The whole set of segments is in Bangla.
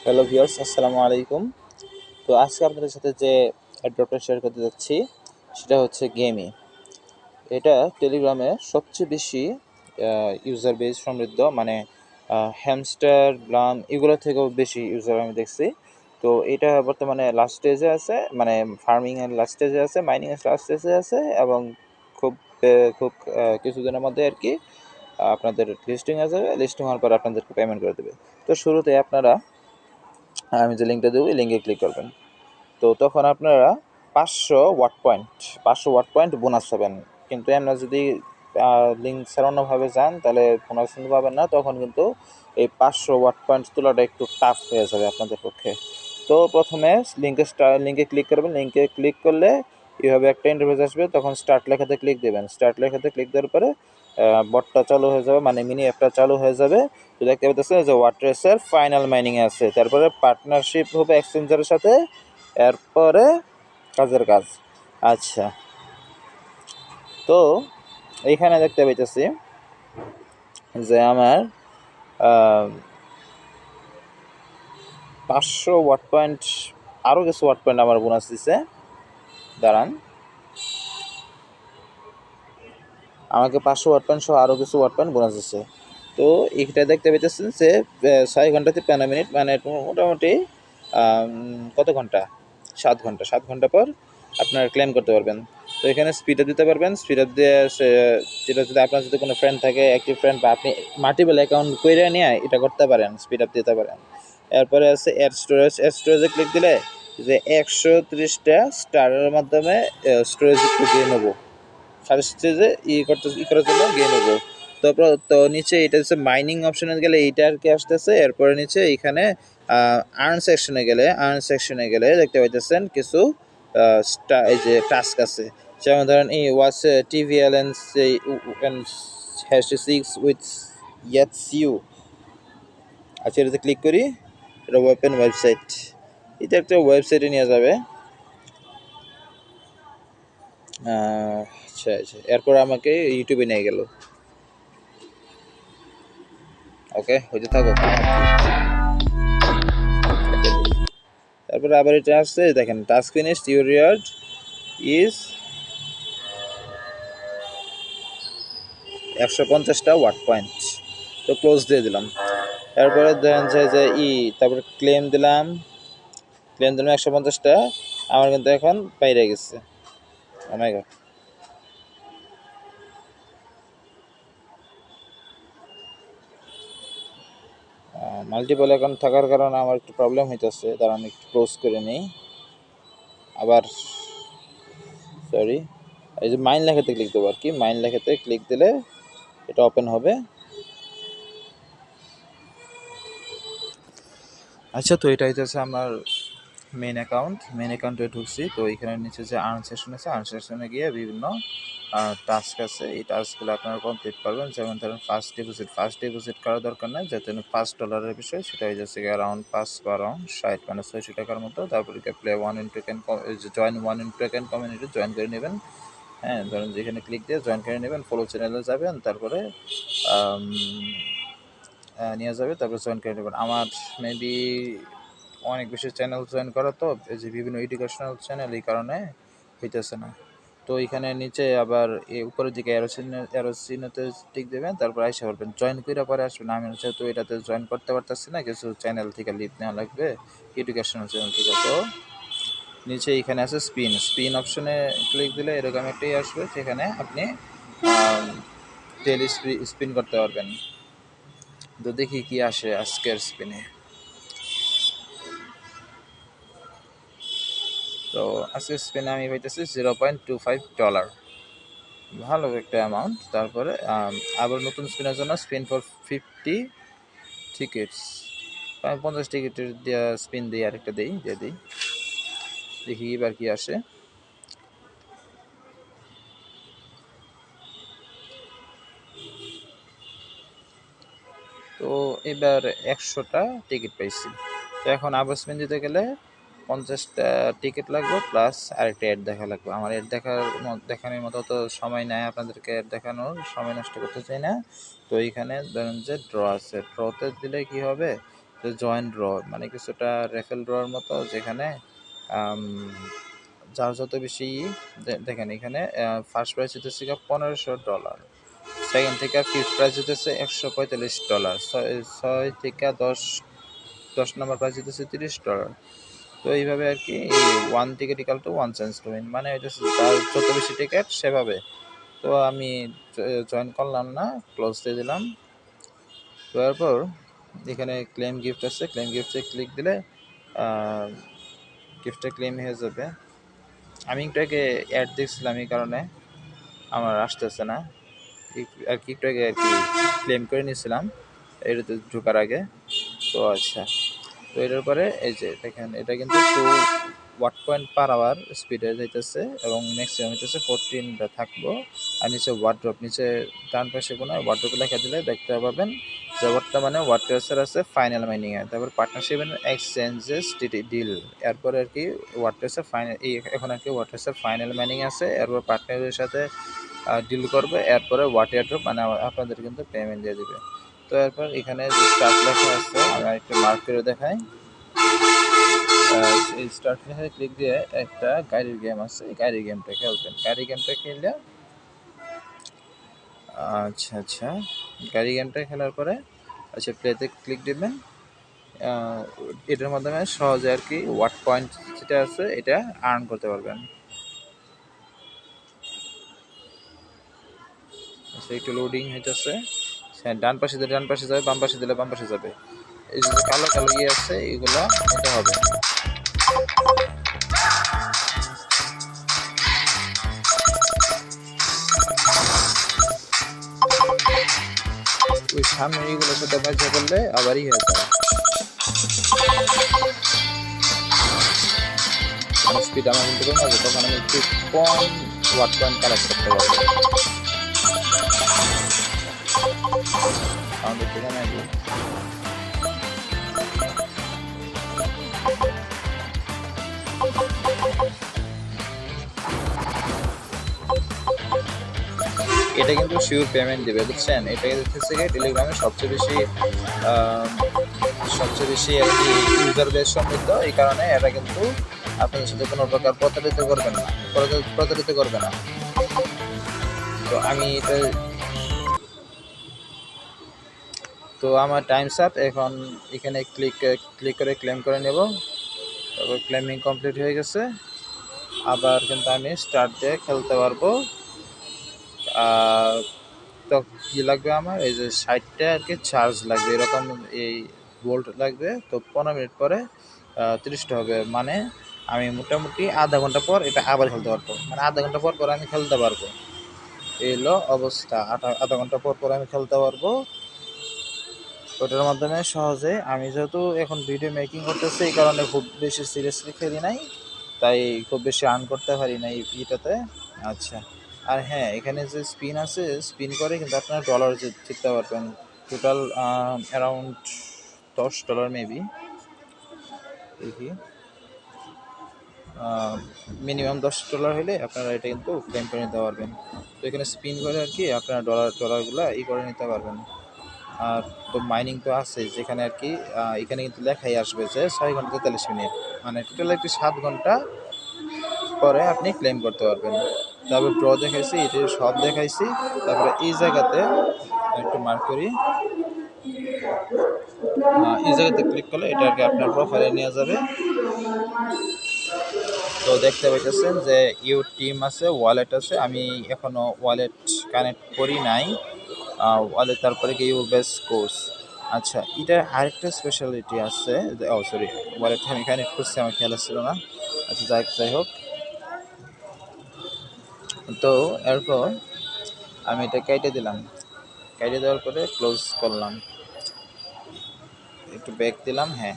হ্যালো ভিউয়ার্স, আসসালামু আলাইকুম। তো আজকে আপনাদের সাথে যে অ্যাড্রপটা শেয়ার করতে যাচ্ছি সেটা হচ্ছে গেমি। এটা টেলিগ্রামে সবচেয়ে বেশি ইউজার বেস সমৃদ্ধ, মানে হ্যামস্টার ব্লাম এগুলো থেকেও বেশি ইউজার আমি দেখছি। তো এটা বর্তমানে লাস্ট স্টেজে আছে, মানে ফার্মিংয়ের লাস্ট স্টেজে আছে, মাইনিংয়ের লাস্ট স্টেজে আছে, এবং খুব খুব কিছুদিনের মধ্যে আর কি আপনাদের লিস্টিং হয়ে যাবে। লিস্টিং হওয়ার পর আপনাদেরকে পেমেন্ট করে দেবে। তো শুরুতে আপনারা, আমি যে লিঙ্কটা দেবো এই লিঙ্কে ক্লিক করবেন। তো তখন আপনারা 500 ওয়াট পয়েন্ট বোনাস পাবেন। কিন্তু আমরা যদি লিঙ্ক ছাড়া অন্যভাবে যান তাহলে বোনাস কিন্তু পাবেন না। তখন কিন্তু এই 500 ওয়াট পয়েন্ট তোলাটা একটু টাফ হয়ে যাবে আপনাদের পক্ষে। তো প্রথমে লিঙ্কে ক্লিক করবেন। লিঙ্কে ক্লিক করলে এইভাবে একটা ইন্টারফেস আসবে। তখন স্টার্ট লেখাতে ক্লিক দেবেন। স্টার্ট লেখাতে ক্লিক দেওয়ার পরে বটটা চালু হয়ে যাবে, মানে মিনি অ্যাপটা চালু হয়ে যাবে। তো দেখতে পাচ্ছেন যে ওয়াটরেসের ফাইনাল মাইনিংয়ে আছে। তারপরে পার্টনারশিপ হবে এক্সচেঞ্জারের সাথে, এরপরে কাজের কাজ। আচ্ছা, তো এইখানে দেখতে পাইতেছি যে আমার 500 ওয়াট পয়েন্ট, আরও কিছু ওয়াট পয়েন্ট আমার বোনাস দিছে। দাঁড়ান, আমাকে 500 ওয়াট পয়েন্ট সহ আরও কিছু ওয়াট পয়েন্ট বোনাস দিচ্ছে। তো এইটা দেখতে পাইতেছেন যে 6 ঘন্টা 53 মিনিট, মানে মোটামুটি কত ঘন্টা, 7 ঘন্টা। 7 ঘন্টা পর আপনার ক্লেম করতে পারবেন। তো এখানে স্পিড আপ দিতে পারবেন। স্পিড আপ দিয়ে যেটা, যদি আপনার যদি কোনো ফ্রেন্ড থাকে, অ্যাক্টিভ ফ্রেন্ড, বা আপনি মাল্টিপল অ্যাকাউন্ট করে নিয়ে এটা করতে পারেন, স্পিড আপ দিতে পারেন। এরপরে আছে এয়ার স্টোরেজ। এয়ার স্টোরেজে ক্লিক দিলে যে 130টা স্টারের মাধ্যমে স্টোরেজ একটু দিয়ে নেবো, ফার্স্ট স্টেজে করার জন্য গেম নেবো। তো নিচে এটা হচ্ছে মাইনিং অপশনে গেলে এইটা আর কি আসতেছে। এরপরে নিচে এইখানে আর্ন সেকশনে গেলে দেখতে পাইতেছেন কিছু এই যে টাস্ক আছে। যেমন ধরেন এই ওয়াচ টিভিএল এন্ড #6 উইথ ইয়াটস ইউ। আচ্ছা, এটাতে ক্লিক করি। এটা ওপেন ওয়েবসাইট। এটা একটা ওয়েবসাইটে নিয়ে যাবে। আচ্ছা আচ্ছা, এরপর আমাকে ইউটিউবে নিয়ে গেল। ওকে, হইতে থাকুক। তারপরে আবার এটা আসছে, দেখেন task finished, your reward is 150টা ওয়াট পয়েন্ট। তো ক্লোজ দিয়ে দিলাম। এরপরে দেখেন যে তারপরে ক্লেম দিলাম 150টা। আমার কিন্তু এখন বাইরে গেছে। ও মাই গড, মাল্টিপল অ্যাকাউন্ট থাকার কারণে আমার একটু প্রবলেম হইতেছে। তার আমি একটু ক্লোজ করে নিই আবার। সরি, এই যে মাইন লেখাতে ক্লিক দেবো আর কি। মাইন লেখাতে ক্লিক দিলে এটা ওপেন হবে। আচ্ছা, তো এটা হইতেছে আমার মেন অ্যাকাউন্টে ঢুকছি। তো এখানে নিচে যে আর্ন সেকশন আছে, আর্ন সেকশনে গিয়ে বিভিন্ন টাস্ক আছে। এই টাস্কগুলো আপনারা কমপ্লিট করবেন। যেমন ধরেন ফার্স্ট ডিপোজিট করার দরকার নেই, যাতে $5 বিষয়, সেটা হয়ে যাচ্ছে অ্যারাউন্ড 5 বা অ্যারাউন্ড 60, মানে 60 টাকার মতো। তারপরে play one in token, join one in token community join করে নেবেন। হ্যাঁ, ধরেন যেখানে ক্লিক দিয়ে জয়েন করে নেবেন, ফলো চ্যানেলে যাবেন, তারপরে নিয়ে যাবে, তারপরে জয়েন করে নেবেন। আমার মেবি অনেক বেশি চ্যানেল জয়েন করা, তো এই যে বিভিন্ন এডুকেশনাল চ্যানেল, এই কারণে হইতেছে না। তো এখানে নিচে আবার এই উপরের দিকে অ্যারো চিহ্নতে টিক দেবেন, তারপর আইসা করবেন জয়েন করে পরে আসবেন। আমি যেহেতু এটাতে জয়েন করতে পারতেছি না, কিছু চ্যানেল থেকে লিভ নেওয়া লাগবে, এডুকেশনাল চ্যানেল থেকে। তো নিচে এখানে আছে স্পিন অপশনে ক্লিক দিলে এরকম একটাই আসবে, সেখানে আপনি ডেলি স্পিন করতে পারবেন। তো দেখি কি আসে আজকের স্পিনে। তো আজকের স্পিনে আমি পাইতেছি $0.25, ভালো একটা অ্যামাউন্ট। তারপরে আবার নতুন স্পিনের জন্য স্পিন ফর 50 টিকিটস, আমি 50 টিকিটের স্পিন দিই, আরেকটা দিয়ে দিই, দেখি এবার কি আসে। তো এবার 100টা টিকিট পাইছি। তো এখন আবার স্পিন দিতে গেলে 50টা টিকিট লাগবে, প্লাস আরেকটা অ্যাড দেখা লাগবে। আমার অ্যাড দেখানোর মতো তো সময় নেই, আপনাদেরকে অ্যাড দেখানোর সময় নষ্ট করতে চাই না। তো এইখানে ধরেন যে ড্র আছে, ড্রতে দিলে কি হবে, জয়েন্ট ড্র, মানে কিছুটা রেফেল ড্রর মতো, যেখানে যার যত বেশি দেখেন এখানে ফার্স্ট প্রাইজ হইতেছে $1500, সেকেন্ড থেকে ফিফথ প্রাইজ হইতেছে $145, ছয় থেকে দশ নম্বর প্রাইজ হইতেছে $30। তো এইভাবে আর কি 1 ticket equal to 1 chance to win, মানে হইতেছে যার যত বেশি টিকেট সেভাবে। তো আমি জয়েন করলাম না, ক্লোজ দিয়ে দিলাম। তারপর এখানে ক্লেম গিফট আছে, ক্লেম গিফটে ক্লিক দিলে গিফটটা ক্লেম হয়ে যাবে। আমি একটু আগে অ্যাড দেখছিলাম, এই কারণে আমার আসতেছে না আর কি, একটু আগে আর কি ক্লেম করে নিয়েছিলাম এটাতে ঢোকার আগে। তো আচ্ছা, তো এটার পরে এই যে দেখেন এটা কিন্তু 2 ওয়াট/আওয়ার স্পিডে যাইতেছে এবং ম্যাক্সিমাম হইতেছে 14টা থাকবো। আর নিচে ওয়ার্ড্রপ, নিচে ডান পাশে কোনো ওয়ার্ড্রপ লেখা দিলে দেখতে পাবেন যে ওয়ার্ডটা মানে ওয়ার্ড ট্রেসার আছে ফাইনাল মাইনিং এ, তারপর পার্টনারশিপ এন্ড এক্সচেঞ্জেস ডিল, এরপরে আর কি ওয়ার্ড ট্রেসার ফাইনাল, এখন আর কি ওয়ার্ড ট্রেসার ফাইনাল মাইনিং আছে, এরপর পার্টনারের সাথে ডিল করবে, এরপরে ওয়াট এয়ারড্রপ মানে আপনাদের কিন্তু পেমেন্ট দিয়ে দিবে। তো এরপর এখানে যে স্টার্ট লেখা আছে আমি একটু মার্ক করে দেখাই। এই স্টার্ট লেখায় ক্লিক দিয়ে একটা গাড়ির গেম আছে, এই গাড়ির গেমটা খেলবেন। গাড়ি গেমটা খেললে আচ্ছা গাড়ি গেমটা খেলার পরে আচ্ছা প্লেতে ক্লিক দিবেন। এটার মাধ্যমে সহজে আর কি ওয়াট পয়েন্ট যেটা আছে এটা আর্ন করতে পারবেন। আচ্ছা একটু লোডিং হইতেছে, ডান পাশে দিলে ডান পাশে যাবে, বাম পাশে দিলে বাম পাশে যাবে। এই যে কালো কালো ইয়ে আছে এগুলা নিতে হবে। ওই সামনে এইগুলোর সাথে বাজা করলে আবারই হয়ে যায়। স্পিড আমার কিন্তু কমে যাবে, তখন আমি একটু কম ওয়াট পয়েন্ট কালেক্ট করতে পারবো। আমাদের একটু কমে দিই। এটা কিন্তু শিওর পেমেন্ট দিবে, বুঝছেন? এটা হচ্ছে টেলিগ্রামে সবচেয়ে বেশি আর কি ইউজার বেস সমৃদ্ধ, এই কারণে এটা কিন্তু আপনাদের সাথে কোনো প্রকার প্রতারিত করবে না। তো আমি এটা তো আমার টাইমস আপ, এখন এখানে ক্লিক করে ক্লেম করে নেব। তারপর ক্লেমিং কমপ্লিট হয়ে গেছে, আবার কিন্তু আমি স্টার্ট দিয়ে খেলতে পারবো। তো কী লাগবে আমার, এই যে 60টা আর কি চার্জ লাগবে, এরকম এই ভোল্ট লাগবে। তো 15 মিনিট পরে 30টা হবে, মানে আমি মোটামুটি আধা ঘন্টা পর এটা আবার খেলতে পারবো, মানে আধা ঘন্টা পর আমি খেলতে পারবো। এই হলো অবস্থা, আধা ঘন্টা পর আমি খেলতে পারবো। ওটার মাধ্যমে সহজে, আমি যেহেতু এখন ভিডিও মেকিং করতেছি এই কারণে খুব বেশি সিরিয়াসলি খেলি নাই, তাই খুব বেশি আর্ন করতে পারি না এইটাতে। আচ্ছা, আর হ্যাঁ এখানে যে স্পিন আছে, স্পিন করে কিন্তু আপনারা ডলার জিততে পারবেন। টোটাল অ্যারাউন্ড $10 মেবি, দেখি মিনিমাম $10 হলে আপনারা এটা কিন্তু ক্লেম করে নিতে পারবেন। তো এখানে স্পিন করে আর কি আপনারা ডলারগুলো করে নিতে পারবেন। আর তো মাইনিং তো আছে, যেখানে আর কি এখানে কিন্তু লেখাই আসবে যে 6 ঘন্টা 43 মিনিট, মানে টোটাল একটি 7 ঘন্টা পরে আপনি ক্লেম করতে পারবেন। তারপর ড্র দেখাইছি, এটি সব দেখাইছি। তারপরে এই জায়গাতে একটু মার্ক করি, এই জায়গাতে ক্লিক করলে এটা আর কি আপনার প্রোফাইলে নিয়ে যাবে। তো দেখতে পাইতেছেন যে ইউ টিম আছে, ওয়ালেট আছে, আমি এখনো ওয়ালেট কানেক্ট করি নাই। ওয়ালেট তারপরে কি ইউ বেস কোর্স। আচ্ছা, এটা আরেকটা স্পেশালিটি আছে, সরি ওয়ালেট আমি কানেক্ট করছি, আমার খেয়াল ছিল না। আচ্ছা যাই হোক, তো এরপর আমি এটা কেটে দিলাম, কেটে দেওয়ার পরে ক্লোজ করলাম, একটু ব্যাক দিলাম। হ্যাঁ,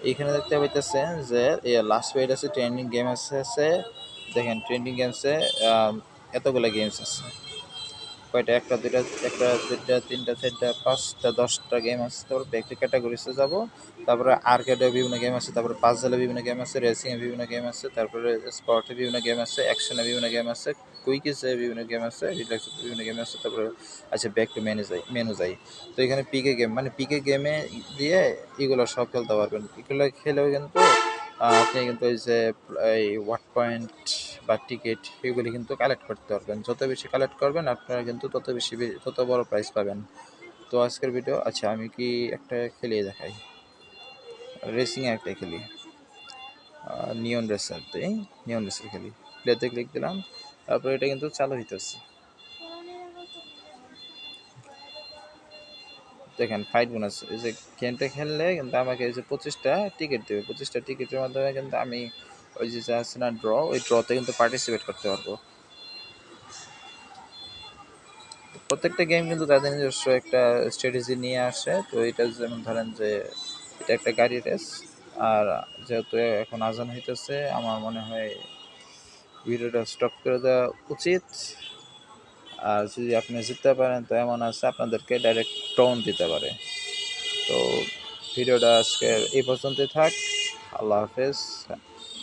এইখানে দেখতে পাইতেছেন যে লাস্ট পেজ আছে, ট্রেন্ডিং গেম আছে। দেখেন ট্রেন্ডিং গেমসে এতগুলো গেমস আছে, কয়টা, একটা দুইটা তিনটা চারটা পাঁচটা 10টা গেম আছে। তারপর ব্যাক ক্যাটাগরিসে যাব, তারপরে আর্কেডে বিভিন্ন গেম আছে, তারপরে পাজেলে বিভিন্ন গেম আছে, রেসিংয়ে বিভিন্ন গেম আছে, তারপরে স্পোর্টে বিভিন্ন গেম আছে, অ্যাকশনে বিভিন্ন গেম আছে, কুইক আছে, বিভিন্ন গেম আছে, রিল্যাক্স বিভিন্ন গেম আছে। তারপরে আচ্ছা ব্যাক টু মেনু যাই। তো এখানে পিকে গেম, মানে পিকে গেমে দিয়ে এগুলো সব খেলতে পারবেন। এগুলো খেলেও কিন্তু আপনি কিন্তু ওই যে এই ওয়াট পয়েন্ট বা টিকিট এগুলি কিন্তু কালেক্ট করতে পারবেন। যত বেশি কালেক্ট করবেন আপনারা কিন্তু তত বড় প্রাইজ পাবেন। তো আজকের ভিডিও, আচ্ছা আমি কি একটা খেলিয়ে দেখাই, রেসিং একটা খেলি, নিয়ন রেসার দিই, নিয়ন রেসার খেলি, প্লেতে ক্লিক দিলাম, তারপরে এটা কিন্তু চালু হইতেছে। দেখেন ফাইট বোনাস, এই যে গেমটা খেললে কিন্তু আমাকে এই যে 25টা টিকিট দেবে। 25টা টিকিটের মাধ্যমে কিন্তু আমি ওই যে আছে না ড্র, ওই ড্রতে কিন্তু পার্টিসিপেট করতে পারবো। প্রত্যেকটা গেম কিন্তু তাদের নিজস্ব একটা স্ট্র্যাটেজি নিয়ে আসে। তো এটা যেমন ধরেন যে এটা একটা গাড়ি রেস। আর যেহেতু এখন আজান হইতেছে, আমার মনে হয় ভিডিওটা স্টপ করে দেওয়া উচিত। আর যদি আপনি জিততে পারেন তো এমন আছে আপনাদেরকে ডাইরেক্ট টোন দিতে পারে। তো ভিডিওটা আজকে এই পর্যন্তই থাক। আল্লাহ হাফেজ,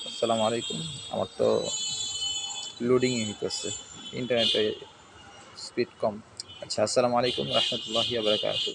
আসসালামু আলাইকুম। আমার তো লোডিংই হইতেছে, ইন্টারনেটে স্পিড কম। আচ্ছা, আসসালামু আলাইকুম রহমতুল্লাহি ওয়া বারাকাতুহু।